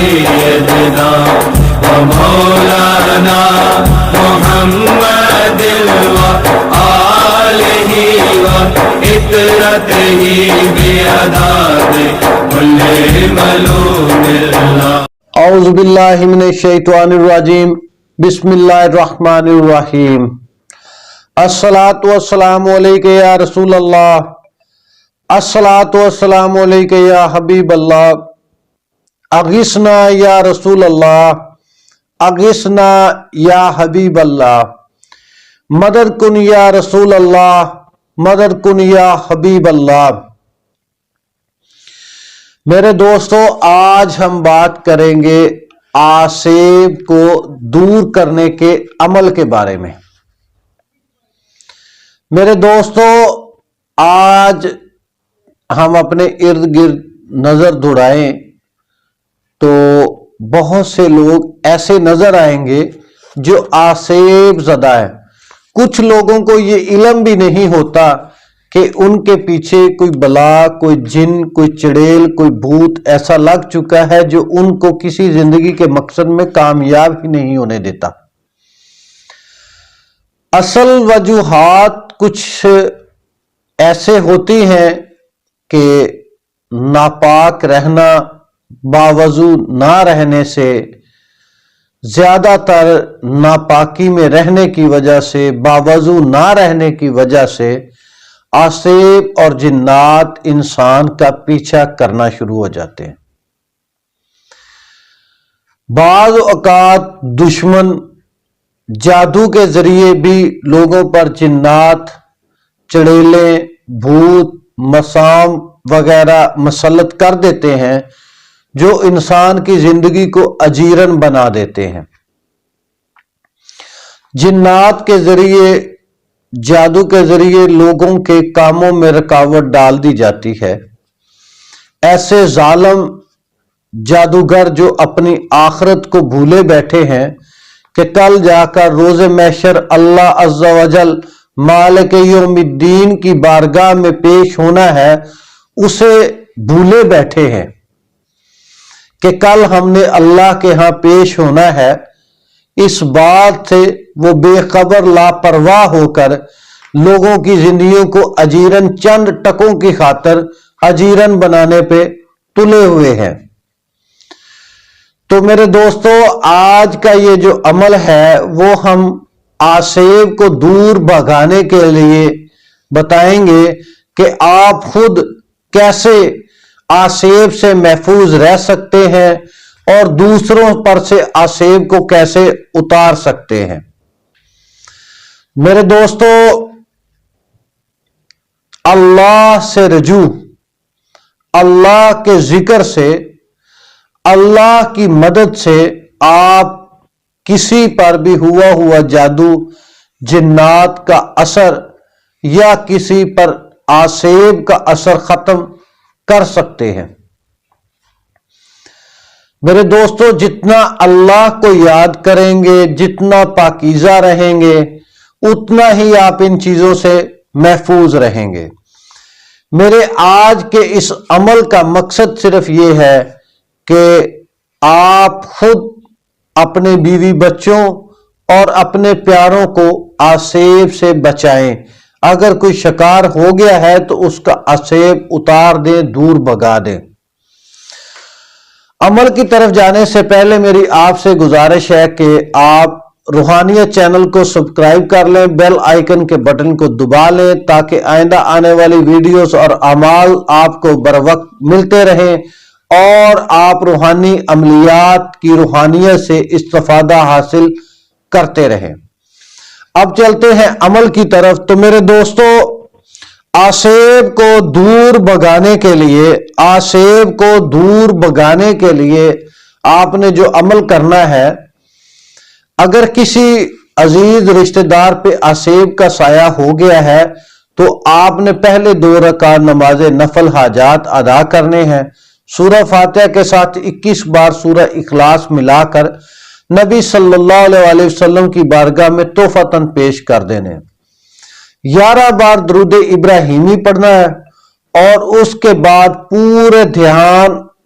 سيدنا ومولانا محمد وآله وإطرته بعداد كل ملوم الله. اعوذ باللہ من الشیطان الرجیم. بسم اللہ الرحمن الرحیم. الصلاۃ والسلام علیک یا رسول اللہ. الصلاۃ والسلام علیک یا حبیب اللہ. اغثنا یا رسول اللہ. اغثنا یا حبیب اللہ. مدد کن یا رسول اللہ. مدد کن یا حبیب اللہ. میرے دوستو، آج ہم بات کریں گے آسیب کو دور کرنے کے عمل کے بارے میں. میرے دوستو، آج ہم اپنے ارد گرد نظر دوڑائیں تو بہت سے لوگ ایسے نظر آئیں گے جو آسیب زدہ ہیں. کچھ لوگوں کو یہ علم بھی نہیں ہوتا کہ ان کے پیچھے کوئی بلا، کوئی جن، کوئی چڑیل، کوئی بھوت ایسا لگ چکا ہے جو ان کو کسی زندگی کے مقصد میں کامیاب ہی نہیں ہونے دیتا. اصل وجوہات کچھ ایسے ہوتی ہیں کہ ناپاک رہنا، باوضو نہ رہنے سے، زیادہ تر ناپاکی میں رہنے کی وجہ سے، باوضو نہ رہنے کی وجہ سے آسیب اور جنات انسان کا پیچھا کرنا شروع ہو جاتے ہیں. بعض اوقات دشمن جادو کے ذریعے بھی لوگوں پر جنات، چڑیلیں، بھوت، مسام وغیرہ مسلط کر دیتے ہیں جو انسان کی زندگی کو اجیرن بنا دیتے ہیں. جنات کے ذریعے، جادو کے ذریعے لوگوں کے کاموں میں رکاوٹ ڈال دی جاتی ہے. ایسے ظالم جادوگر جو اپنی آخرت کو بھولے بیٹھے ہیں کہ کل جا کر روز محشر اللہ عز و جل مالک یوم الدین کی بارگاہ میں پیش ہونا ہے، اسے بھولے بیٹھے ہیں کہ کل ہم نے اللہ کے ہاں پیش ہونا ہے. اس بات سے وہ بے خبر لاپرواہ ہو کر لوگوں کی زندگیوں کو اجیرن، چند ٹکوں کی خاطر اجیرن بنانے پہ تلے ہوئے ہیں. تو میرے دوستو، آج کا یہ جو عمل ہے وہ ہم آسیب کو دور بھگانے کے لیے بتائیں گے کہ آپ خود کیسے آسیب سے محفوظ رہ سکتے ہیں اور دوسروں پر سے آسیب کو کیسے اتار سکتے ہیں. میرے دوستو، اللہ سے رجوع، اللہ کے ذکر سے، اللہ کی مدد سے آپ کسی پر بھی ہوا جادو، جنات کا اثر یا کسی پر آسیب کا اثر ختم کر سکتے ہیں. میرے دوستو، جتنا اللہ کو یاد کریں گے، جتنا پاکیزہ رہیں گے، اتنا ہی آپ ان چیزوں سے محفوظ رہیں گے. میرے آج کے اس عمل کا مقصد صرف یہ ہے کہ آپ خود اپنے بیوی بچوں اور اپنے پیاروں کو آسیب سے بچائیں. اگر کوئی شکار ہو گیا ہے تو اس کا آسیب اتار دیں، دور بھگا دیں. عمل کی طرف جانے سے پہلے میری آپ سے گزارش ہے کہ آپ روحانیت چینل کو سبسکرائب کر لیں، بیل آئیکن کے بٹن کو دبا لیں تاکہ آئندہ آنے والی ویڈیوز اور اعمال آپ کو بر وقت ملتے رہیں اور آپ روحانی عملیات کی روحانیت سے استفادہ حاصل کرتے رہیں. اب چلتے ہیں عمل کی طرف. تو میرے دوستو، آسیب کو دور بھگانے کے لیے، آسیب کو دور بھگانے کے لیے آپ نے جو عمل کرنا ہے، اگر کسی عزیز رشتہ دار پہ آسیب کا سایہ ہو گیا ہے تو آپ نے پہلے 2 رکعت نماز نفل حاجات ادا کرنے ہیں. سورہ فاتحہ کے ساتھ 21 بار سورہ اخلاص ملا کر نبی صلی اللہ علیہ وسلم کی بارگاہ میں تحفتاً پیش کر دینے. 11 بار درود ابراہیمی پڑھنا ہے اور اس کے بعد پورے دھیان